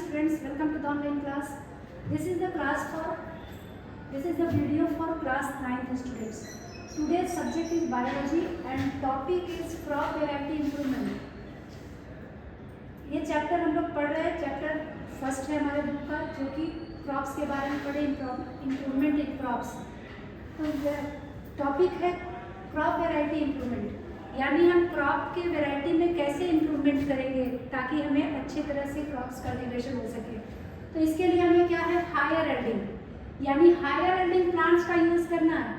students, welcome to the online class. This is the video for class 9th students. Today's subject is biology and topic is crop variety improvement. ये chapter हम लोग पढ़ रहे हैं, chapter first है हमारे book का, जो कि क्रॉप्स के बारे में पढ़े, इम्प्रूवमेंट इन क्रॉप्स। तो टॉपिक है क्रॉप वैरायटी इम्प्रूवमेंट, यानी हम क्रॉप के वैरायटी में कैसे इम्प्रूवमेंट करेंगे ताकि हमें अच्छी तरह से क्रॉप्स कल्टीवेशन हो सके। तो इसके लिए हमें क्या है, हायर एल्डिंग, यानी हायर एल्डिंग प्लांट्स का यूज़ करना है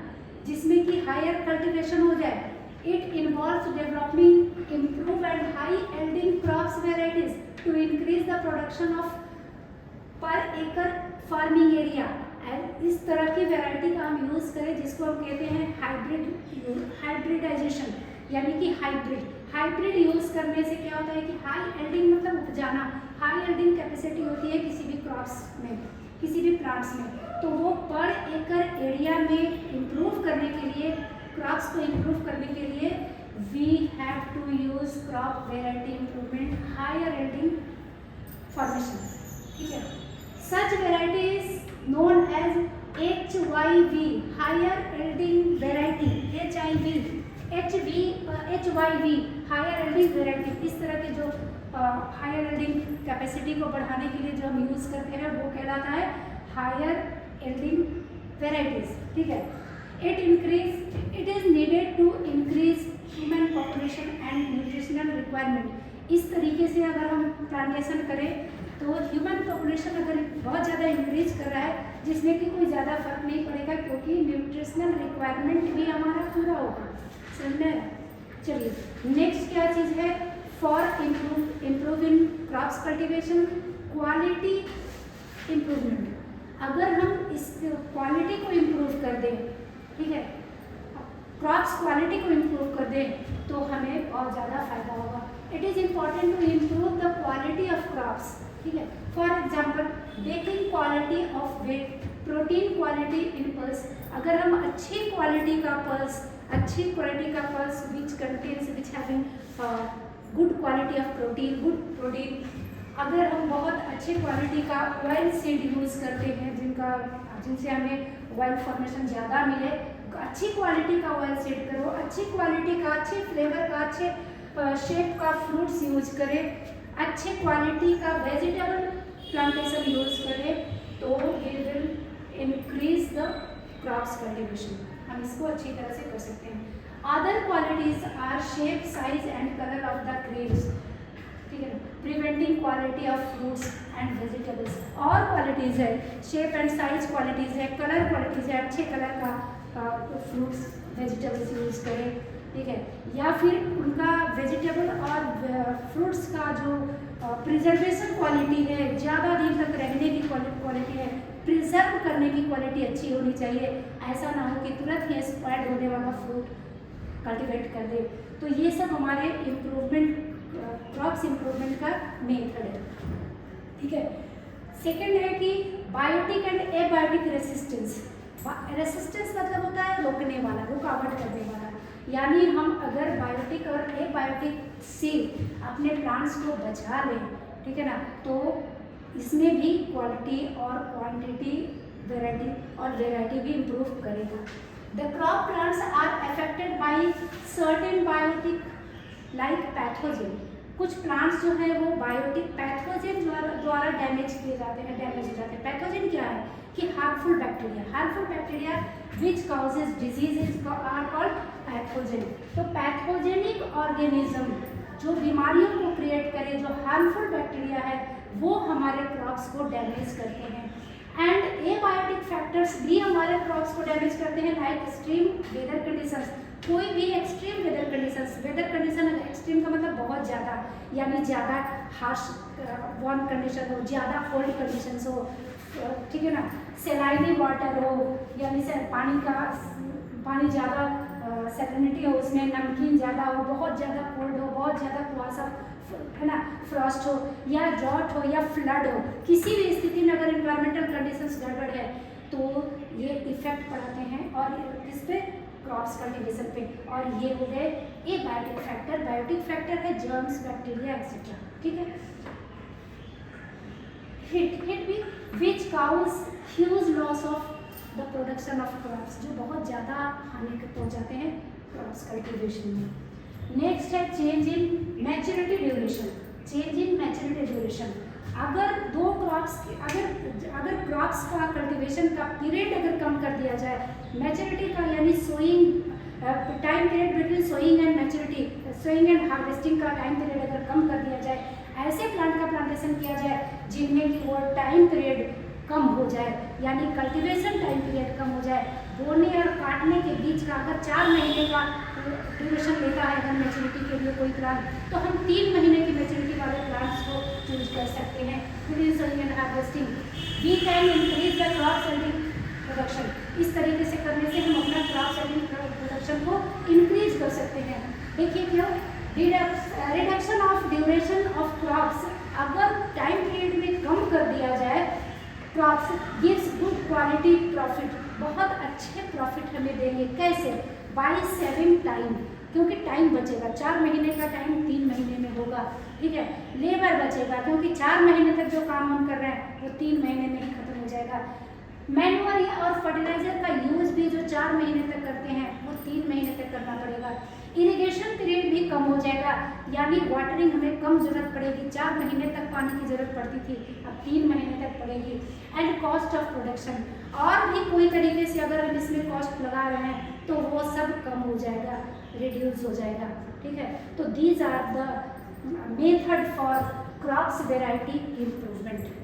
जिसमें कि हायर कल्टीवेशन हो जाए। It involves developing improve and high yielding crops varieties to increase the production of per acre farming area. इस तरह की वैरायटी का हम यूज़ करें जिसको हम कहते हैं हाइब्रिडाइजेशन, यानी कि हाइब्रिड यूज़ करने से क्या होता है कि हाई एल्डिंग मतलब उपजाना, हाई एल्डिंग कैपेसिटी होती है किसी भी क्रॉप्स में, किसी भी प्लांट्स में। तो वो पर एकड़ एरिया में इम्प्रूव करने के लिए, क्रॉप्स को इम्प्रूव करने के लिए we have to use crop variety improvement, higher yielding formation. ठीक है, such variety is known as HYV, higher yielding variety, HYV, higher yielding variety। इस तरह के जो हायर यील्डिंग कैपेसिटी को बढ़ाने के लिए जो हम यूज़ करते हैं वो कहलाता है हायर यील्डिंग वेराइटीज। ठीक है, it is needed to increase human population and nutritional requirement. इस तरीके से अगर हम प्लांटेशन करें तो ह्यूमन पॉपुलेशन अगर बहुत ज़्यादा इंक्रीज कर रहा है जिसमें कि कोई ज़्यादा फर्क नहीं पड़ेगा, क्योंकि न्यूट्रिशनल रिक्वायरमेंट भी हमारा पूरा होगा। समझ में? चलिए, नेक्स्ट क्या चीज़ है, for improve in crops cultivation, quality improvement. अगर हम इस क्वालिटी को इम्प्रूव कर दें, ठीक है, क्रॉप्स क्वालिटी को इम्प्रूव कर दें तो हमें बहुत ज़्यादा फायदा होगा। It is important to improve the quality of crops. ठीक है, for example baking quality of wheat, protein quality in pulse. अगर हम अच्छी क्वालिटी का pulse which contains which having good quality of protein, अगर हम बहुत अच्छी क्वालिटी का ऑयल सीड यूज़ करते हैं जिनसे हमें ऑयल फॉर्मेशन ज़्यादा मिले, अच्छी क्वालिटी का ऑयल सीड करो, अच्छी क्वालिटी का, अच्छे फ्लेवर का, अच्छे शेप का फ्रूट्स यूज करें, अच्छे क्वालिटी का वेजिटेबल प्लांटेशन यूज करें, तो we will increase the crops cultivation. हम इसको अच्छी तरह से कर सकते हैं। Other qualities are shape, size and colour of the grains. ठीक है, preventing quality of fruits and vegetables. और क्वालिटीज़ है, शेप एंड साइज क्वालिटीज़ है, कलर क्वालिटीज़ है, अच्छे कलर का फ्रूट्स वेजिटेबल्स यूज़ करें। ठीक है, या फिर उनका वेजिटेबल और फ्रूट्स का जो प्रिजर्वेशन क्वालिटी है, ज़्यादा दिन तक रहने की क्वालिटी है, प्रिजर्व करने की क्वालिटी अच्छी होनी चाहिए। ऐसा ना हो कि तुरंत ही एक्सपायर्ड होने वाला फ्रूट कल्टीवेट कर दे। तो ये सब हमारे इम्प्रूवमेंट, क्रॉप्स इम्प्रूवमेंट का मेथड है। ठीक है, सेकेंड है कि biotic and abiotic resistance. Resistance मतलब होता है रोकने वाला, रुकावट करने वाला। यानी हम अगर बायोटिक और एबायोटिक से अपने प्लांट्स को बचा लें, ठीक है ना, तो इसमें भी क्वालिटी और क्वांटिटी, वेराइटी भी इम्प्रूव करेगा। The crop plants are affected by certain biotic like pathogen. कुछ प्लांट्स जो है वो बायोटिक पैथोजेन द्वारा डैमेज हो जाते हैं। पैथोजेन क्या है कि harmful bacteria which causes diseases are called pathogen. तो पैथोजेनिक ऑर्गेनिज्म जो बीमारियों को क्रिएट करे, जो हार्मफुल बैक्टीरिया है, वो हमारे क्रॉप्स को डैमेज करते हैं। एंड एबायोटिक फैक्टर्स भी हमारे क्रॉप्स को डैमेज करते हैं, लाइक एक्सट्रीम वेदर कंडीशंस। कोई भी एक्सट्रीम वेदर कंडीशन एक्सट्रीम का मतलब बहुत ज़्यादा, यानी ज़्यादा हार्श वार्म कंडीशन हो, ज़्यादा कोल्ड कंडीशंस हो, ठीक है ना, सैलाइनी वाटर हो, यानी से पानी ज़्यादा सैलिनिटी हो, उसमें नमकीन ज़्यादा हो, बहुत ज़्यादा कोल्ड हो, बहुत ज़्यादा कुआसा है ना, फ्रॉस्ट हो, या ड्रॉट हो, या फ्लड हो, किसी भी स्थिति में अगर इन्वायरमेंटल कंडीशंस गड़बड़ है तो ये इफेक्ट पड़ाते हैं और इस पे क्रॉप्स कल्टीवेशन पे। और ये हो गए एबायोटिक फैक्टर। बायोटिक फैक्टर है जर्म्स, बैक्टीरिया एक्सेट्रा। ठीक है, हिट भी which causes huge loss of the production of crops, जो बहुत ज़्यादा हानि पहुंचाते हैं क्रॉप्स कल्टीवेशन में। नेक्स्ट है change in maturity duration. Change in maturity duration, अगर दो क्रॉप्स अगर क्रॉप्स का कल्टीवेशन का पीरियड अगर कम कर दिया जाए, मैच्योरिटी का यानी sowing time period between sowing and maturity, sowing and harvesting का टाइम पीरियड अगर कम कर दिया जाए, ऐसे प्लांट का प्लांटेशन किया जाए जिनमें कि वो टाइम पीरियड कम हो जाए, यानी कल्टीवेशन टाइम पीरियड कम हो जाए। बोने और काटने के बीच का अगर 4 महीने का ड्यूरेशन लेता है अगर मैच्योरिटी के लिए कोई प्लांट, तो हम 3 महीने की मैच्योरिटी वाले प्लांट्स को चूज कर सकते हैं। With sowing and harvesting we can increase the crop selling production. इस तरीके से करने से हम अपना क्रॉप सेलिंग प्रोडक्शन को इंक्रीज कर सकते हैं। देखिए क्यों, reduction of duration of crops, अगर टाइम पीरियड में कम कर दिया जाए crops gives good quality profit, बहुत अच्छे प्रॉफिट हमें देंगे। कैसे? बाय सेविंग टाइम, क्योंकि टाइम बचेगा, 4 महीने का टाइम 3 महीने में होगा, ठीक है। लेबर बचेगा, क्योंकि 4 महीने तक जो काम हम कर रहे हैं वो 3 महीने में ही खत्म हो जाएगा। मैन्युअल और फर्टिलाइजर का यूज भी जो 4 महीने तक करते हैं वो 3 महीने तक करना पड़ेगा। इरिगेशन पीरियड भी कम हो जाएगा, यानी वाटरिंग हमें कम जरूरत पड़ेगी। 4 महीने तक पानी की जरूरत पड़ती थी, अब 3 महीने तक पड़ेगी। एंड कॉस्ट ऑफ प्रोडक्शन, और भी कोई तरीके से अगर हम इसमें कॉस्ट लगा रहे हैं तो वो सब कम हो जाएगा, रिड्यूस हो जाएगा, ठीक है। तो these are the method for crops variety improvement.